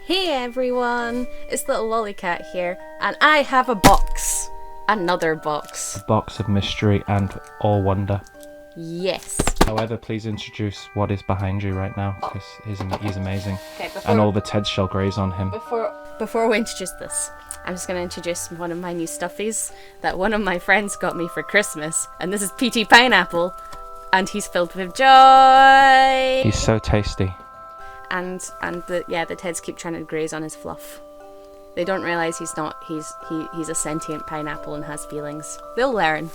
Hey everyone, it's Little Lollycat here, and I have a box. Another box. A box of mystery and or wonder. Yes. However, please introduce what is behind you right now, because he's amazing. Okay, and all the Ted shall graze on him. Before we introduce this, I'm just going to introduce one of my new stuffies that one of my friends got me for Christmas, and this is P.T. Pineapple, and he's filled with joy. He's so tasty. And the Teds keep trying to graze on his fluff. They don't realise he's a sentient pineapple and has feelings. They'll learn.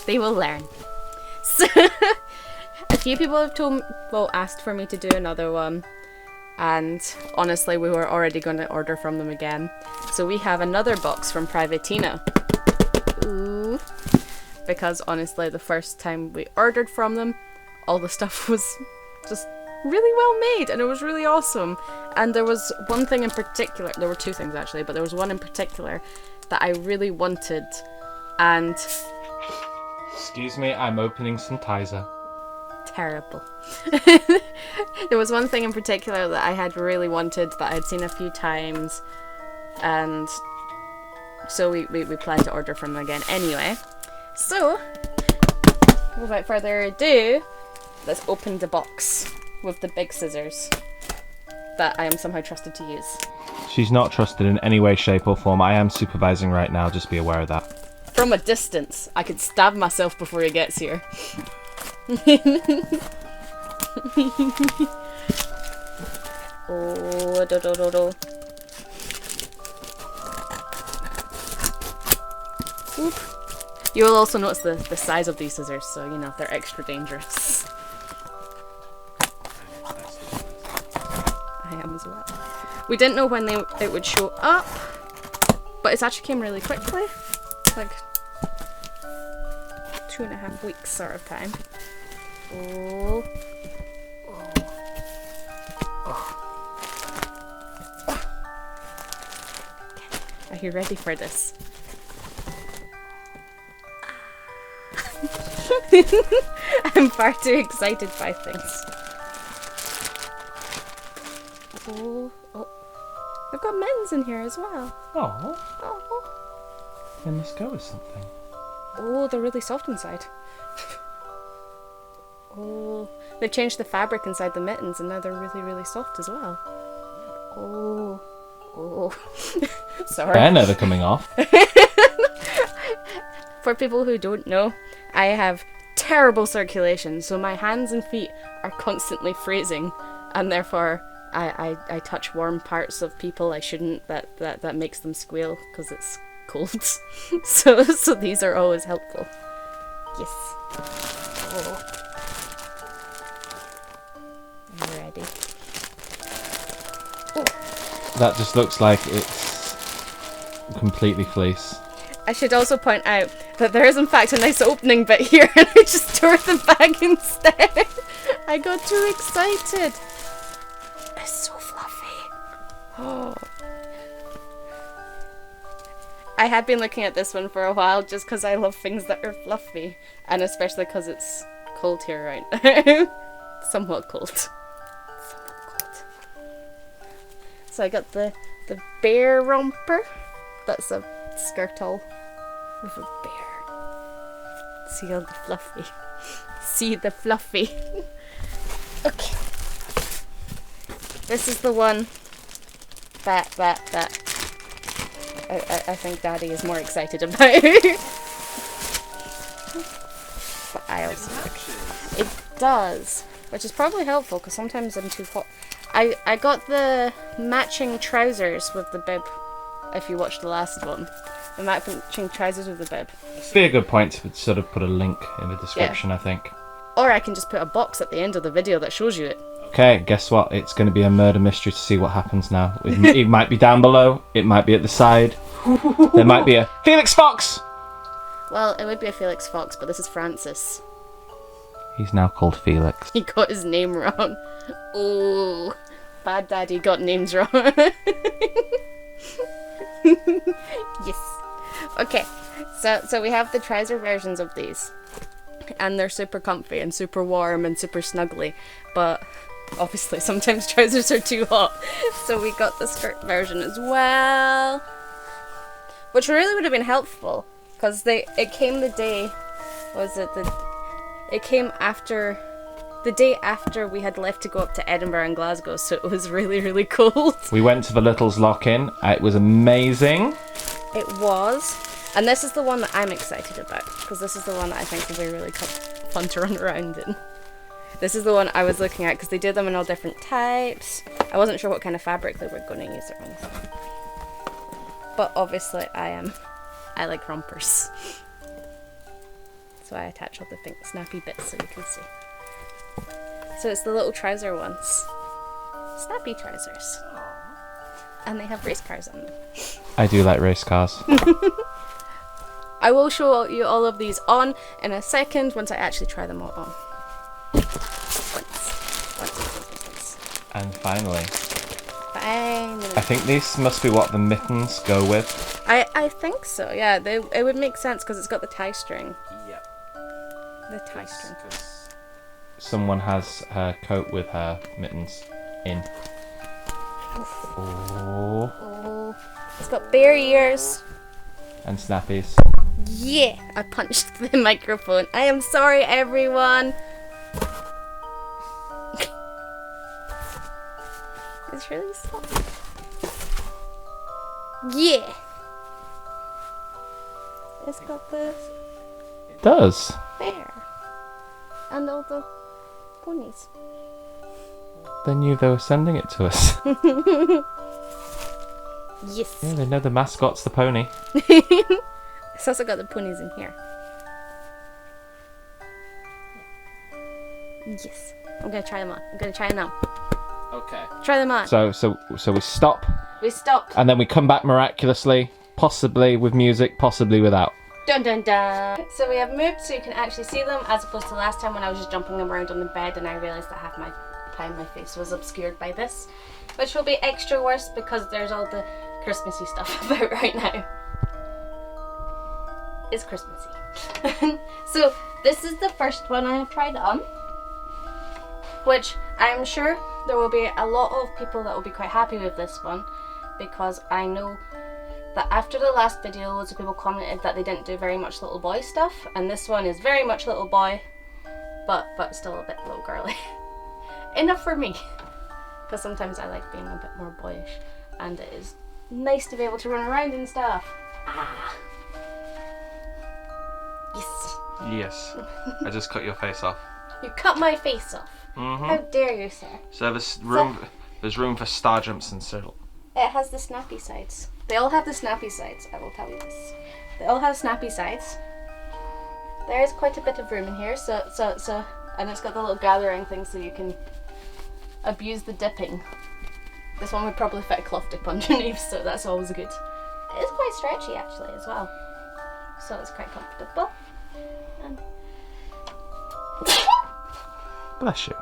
They will learn. So, a few people have asked for me to do another one, and honestly, we were already going to order from them again. So we have another box from Privatina. Ooh. Because honestly, the first time we ordered from them, all the stuff was just really well made, and it was really awesome. And there was one thing in particular, there were two things actually, but there was one in particular that I really wanted, and excuse me, I'm opening some Tizer. Terrible. There was one thing in particular that I had really wanted, that I'd seen a few times, and so we planned to order from them again anyway. So without further ado, let's open the box with the big scissors that I am somehow trusted to use. She's not trusted in any way, shape or form. I am supervising right now, just be aware of that. From a distance, I could stab myself before he gets here. Oh, do. Oop. You will also notice the size of these scissors, so you know, they're extra dangerous. I am as well. We didn't know when it would show up, but it actually came really quickly, like 2.5 weeks sort of time. Oh. Are you ready for this? I'm far too excited by things. Oh. I've got mittens in here as well. Oh. Then let's go with something. Oh, they're really soft inside. Oh, they've changed the fabric inside the mittens, and now they're really, really soft as well. Oh. Sorry. They're never coming off. For people who don't know, I have terrible circulation, so my hands and feet are constantly freezing, and therefore I touch warm parts of people I shouldn't, that makes them squeal because it's cold. so these are always helpful. Yes. Oh. Are you ready? Oh. That just looks like it's completely fleece. I should also point out that there is in fact a nice opening bit here, and I just tore the bag instead. I got too excited. It's so fluffy. Oh. I had been looking at this one for a while just because I love things that are fluffy, and especially because it's cold here right now. Somewhat cold. So I got the bear romper. That's a skirtle with a bear. See all the fluffy. See the fluffy. Okay. This is the one that I think Daddy is more excited about. But I also it does, which is probably helpful because sometimes I'm too hot. I got the matching trousers with the bib. If you watched the last one, the matching trousers with the bib. It'd be a good point to sort of put a link in the description, yeah. I think. Or I can just put a box at the end of the video that shows you it. Okay, guess what? It's going to be a murder mystery to see what happens now. It might be down below, it might be at the side, there might be a Felix Fox! Well, it would be a Felix Fox, but this is Francis. He's now called Felix. He got his name wrong. Oh, bad daddy got names wrong. Yes. Okay, so we have the trouser versions of these, and they're super comfy and super warm and super snuggly, but obviously sometimes trousers are too hot, so we got the skirt version as well, which really would have been helpful because it came the day, it came after the day after we had left to go up to Edinburgh and Glasgow, so it was really, really cold. We went to the Littles Lock-In. It was amazing. It was. And this is the one that I'm excited about, because this is the one that I think will be really fun to run around in. This is the one I was looking at, because they did them in all different types. I wasn't sure what kind of fabric they were going to use it on. But obviously I like rompers. So I attach all the pink snappy bits so you can see. So it's the little trouser ones. Snappy trousers. And they have race cars on them. I do like race cars. I will show you all of these on in a second once I actually try them all on. Once. And finally. Finally. I think these must be what the mittens go with. I think so, yeah. It would make sense because it's got the tie string. Yep. The tie string. Someone has her coat with her mittens in. Oh. It's got bear ears. And snappies. Yeah, I punched the microphone. I am sorry, everyone. It's really soft. Yeah. It's got the It does. bear. And all the ponies. They knew they were sending it to us. Yes. Yeah, they know the mascot's the pony. It's also got the ponies in here. Yes. I'm gonna try them on. Now. Okay. Try them on. So we stop. We stop. And then we come back miraculously, possibly with music, possibly without. Dun dun dun. So we have moved so you can actually see them, as opposed to last time when I was just jumping them around on the bed and I realised that half my time my face was obscured by this, which will be extra worse because there's all the Christmassy stuff about right now. It's Christmassy. So this is the first one I have tried on, which I'm sure there will be a lot of people that will be quite happy with this one, because I know that after the last video loads of people commented that they didn't do very much little boy stuff, and this one is very much little boy, but still a bit little girly. Enough for me, because sometimes I like being a bit more boyish, and it is nice to be able to run around and stuff. Ah. Yes. Yes. I just cut your face off. You cut my face off. Mm-hmm. How dare you, sir? So there's room for star jumps and so. It has the snappy sides. They all have the snappy sides, I will tell you this. They all have snappy sides. There is quite a bit of room in here, so and it's got the little gathering thing so you can abuse the dipping. This one would probably fit a cloth dip underneath, so that's always good. It is quite stretchy actually as well, so it's quite comfortable. And bless you.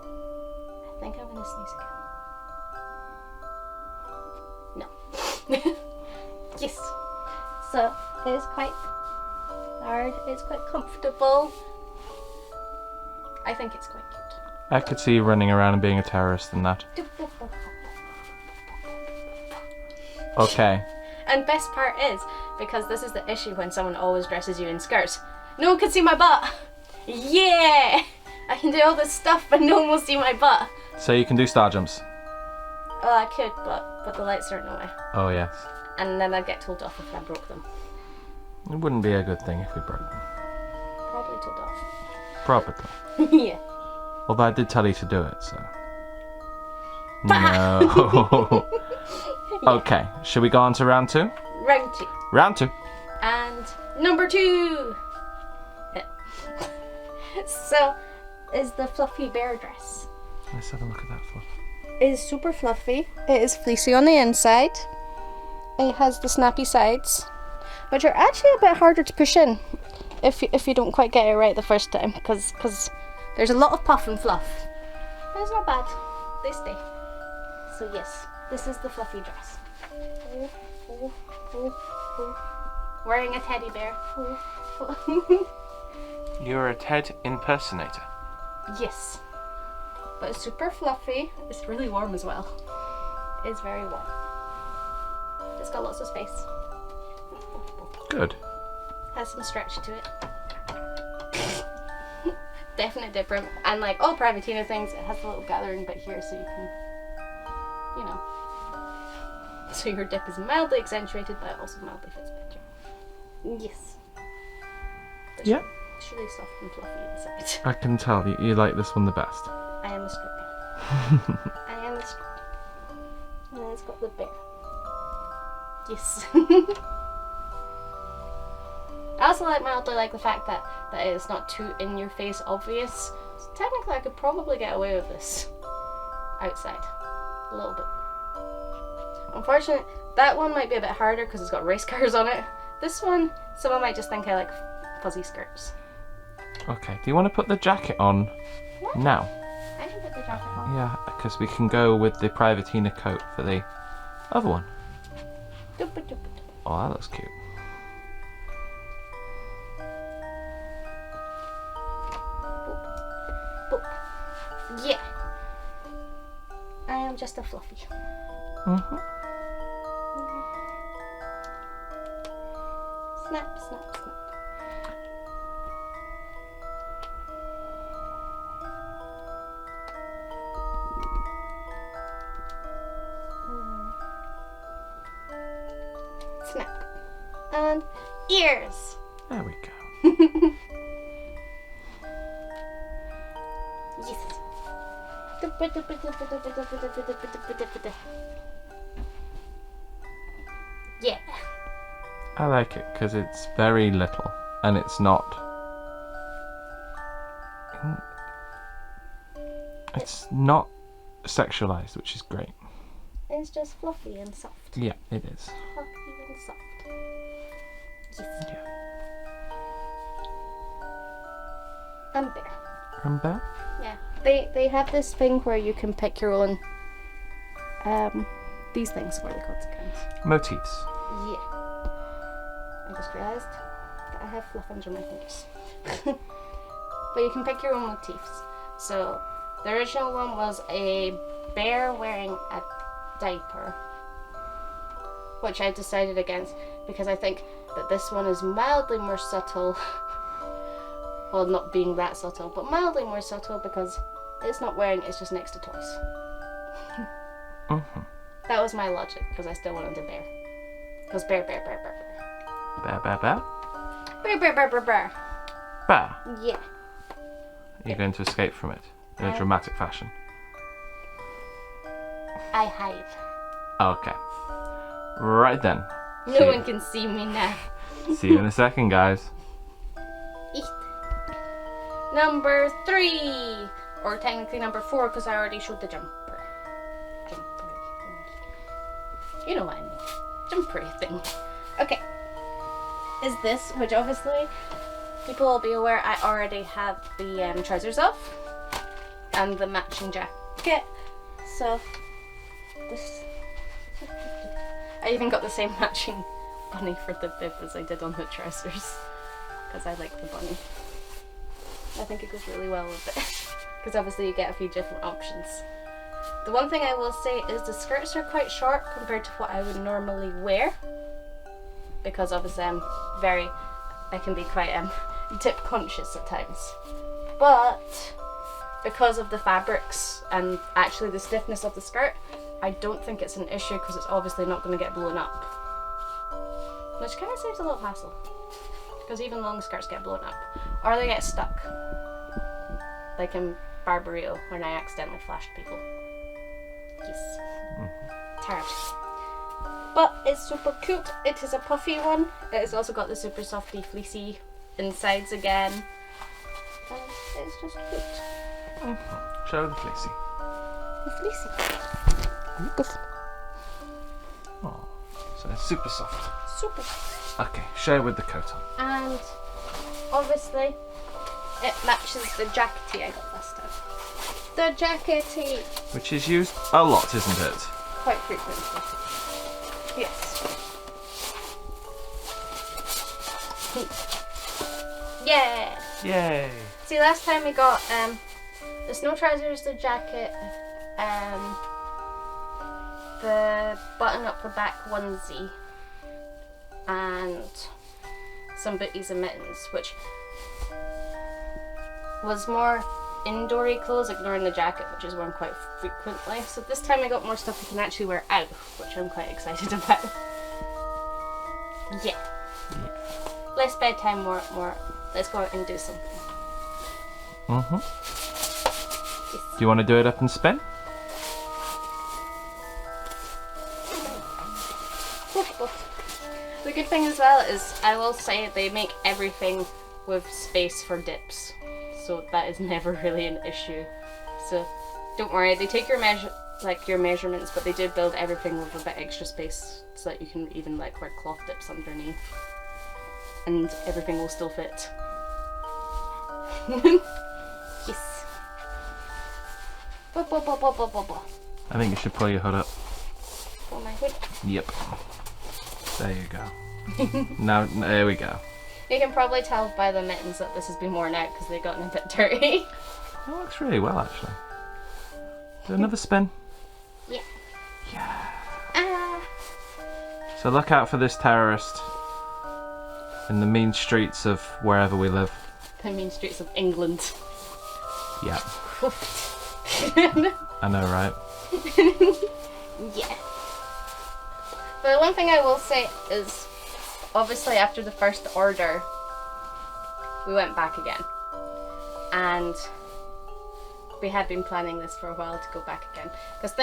I think I'm gonna sneeze again. No. Yes. So it is quite hard. It's quite comfortable. I think it's quite cute. I could see you running around and being a terrorist in that. Okay. And best part is, because this is the issue when someone always dresses you in skirts, no one can see my butt. Yeah! I can do all this stuff but no one will see my butt. So you can do star jumps? Well, I could, but the lights are in the way. Oh, yes. And then I'd get told off if I broke them. It wouldn't be a good thing if we broke them. Probably told off. Probably. Yeah. Although I did tell you to do it, so. No. Okay, should we go on to round two? Round two. Round two. And number 2! So, is the fluffy bear dress. Let's have a look at that fluff. It is super fluffy. It is fleecy on the inside. It has the snappy sides, which are actually a bit harder to push in if you don't quite get it right the first time, because there's a lot of puff and fluff. But it's not bad. They stay. So yes, this is the fluffy dress. Wearing a teddy bear. You're a Ted impersonator. Yes. but it's super fluffy. It's really warm as well. It's very warm. It's got lots of space. Good. Has some stretch to it. Definitely different. And like all Privatina things, it has a little gathering bit here so you can, you know. So your dip is mildly accentuated but it also mildly fits better. Yes. Yeah. It's really soft and fluffy inside. I can tell you like this one the best. I am a scorpion. I am a scorpion. And then it's got the bear. Yes. I also mildly like the fact that it's not too in your face obvious. So technically I could probably get away with this outside. A little bit. Unfortunately, that one might be a bit harder because it's got race cars on it. This one, someone might just think I like fuzzy skirts. Okay, do you want to put the jacket on now? I can put the jacket on. Yeah, because we can go with the Privatina coat for the other one. Oh, that looks cute. Boop. Yeah. I am just a fluffy. Snap, snap, snap. Snap. And ears. There we go. Yes. Yeah. I like it because it's very little and it's not. It's not sexualized, which is great. It's just fluffy and soft. Yeah, it is. Fluffy and soft. Yes. Yeah. And bear. Romper? Yeah. They have this thing where you can pick your own these things, what are they called again? Motifs. Yeah. I just realised that I have fluff under my fingers. But you can pick your own motifs. So the original one was a bear wearing a diaper, which I decided against because I think that this one is mildly more subtle. Well, not being that subtle, but mildly more subtle because it's not wearing, it's just next to toys. That was my logic because I still wanted a bear. Because bear. Bear. Bear. Yeah. You're going to escape from it in a dramatic fashion. I hide. Okay. Right then. No one can see me now. See you in a second, guys. Eat. Number 3. Or technically number 4 because I already showed the jumper. You know what I mean. Jumper thing. Okay. Is this, which obviously people will be aware I already have the trousers off and the matching jacket. So this, I even got the same matching bunny for the bib as I did on the trousers because I like the bunny. I think it goes really well with it because obviously you get a few different options. The one thing I will say is the skirts are quite short compared to what I would normally wear because obviously I can be quite dip conscious at times. But because of the fabrics and actually the stiffness of the skirt, I don't think it's an issue because it's obviously not going to get blown up. Which kind of saves a little hassle because even long skirts get blown up or they get stuck. Like in Barbarito when I accidentally flashed people. Yes. Terrible. But it's super cute. It is a puffy one. It has also got the super softy fleecy insides again. And it's just cute. Show the fleecy. The fleecy. Oh, so it's super soft. Super soft. Okay, share with the coat on. And obviously it matches the jackety I got last time. The jackety. Which is used a lot, isn't it? Quite frequently. Yes. Yeah. Yay! See, last time we got the snow trousers, the jacket, the button up the back onesie, and some booties and mittens, which was more indoory clothes, ignoring the jacket, which is worn quite frequently. So this time I got more stuff you can actually wear out, which I'm quite excited about. Yeah. Less bedtime, more. Let's go out and do something. Mhm. Yes. Do you want to do it up and spin? The good thing as well is, I will say, they make everything with space for dips, so that is never really an issue. So don't worry, they take your measurements, but they did build everything with a bit extra space so that you can even wear cloth dips underneath, and everything will still fit. Yes. I think you should pull your hood up. Pull my hood. Yep. There you go. Now, there we go. You can probably tell by the mittens that this has been worn out because they've gotten a bit dirty. That works really well, actually. Do another spin. Yeah. Yeah. So look out for this terrorist in the mean streets of wherever we live. The mean streets of England. Yeah. I know, right? Yeah. But one thing I will say is, obviously after the first order, we went back again. And we had been planning this for a while to go back again. Because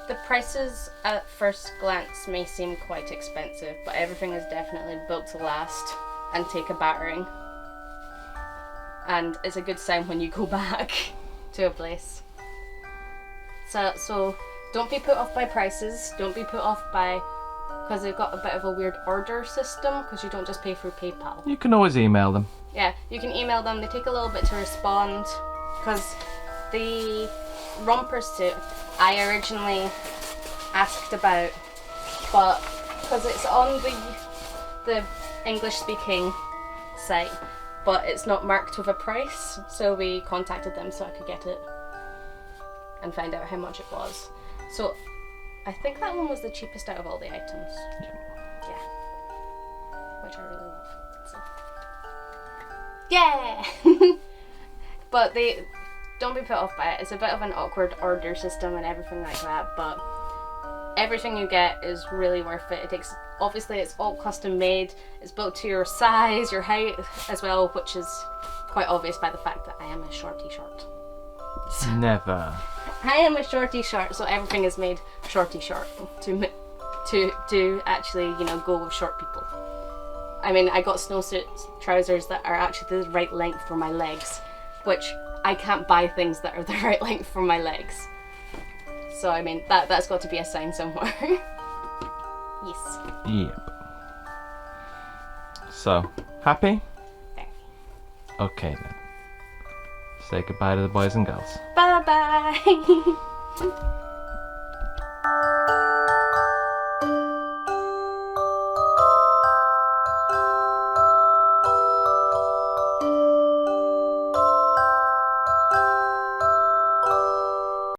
the prices at first glance may seem quite expensive, but everything is definitely built to last and take a battering. And it's a good sign when you go back to a place. So don't be put off by prices, don't be put off by, because they've got a bit of a weird order system, because you don't just pay through PayPal. You can always email them. Yeah, you can email them, they take a little bit to respond, because the romper suit I originally asked about, but because it's on the English speaking site, but it's not marked with a price, so we contacted them so I could get it and find out how much it was. So I think that one was the cheapest out of all the items. Yeah. Which I really love. So. Yeah! But they don't be put off by it. It's a bit of an awkward order system and everything like that, but everything you get is really worth it. Obviously it's all custom made, it's built to your size, your height as well, which is quite obvious by the fact that I am a shorty short. Never. I am a shorty short, so everything is made shorty short to actually, go with short people. I mean, I got snowsuit trousers that are actually the right length for my legs, which I can't buy things that are the right length for my legs. So I mean, that's got to be a sign somewhere. Yes. Yep. So, happy? Very. Okay then. Say goodbye to the boys and girls. Bye bye.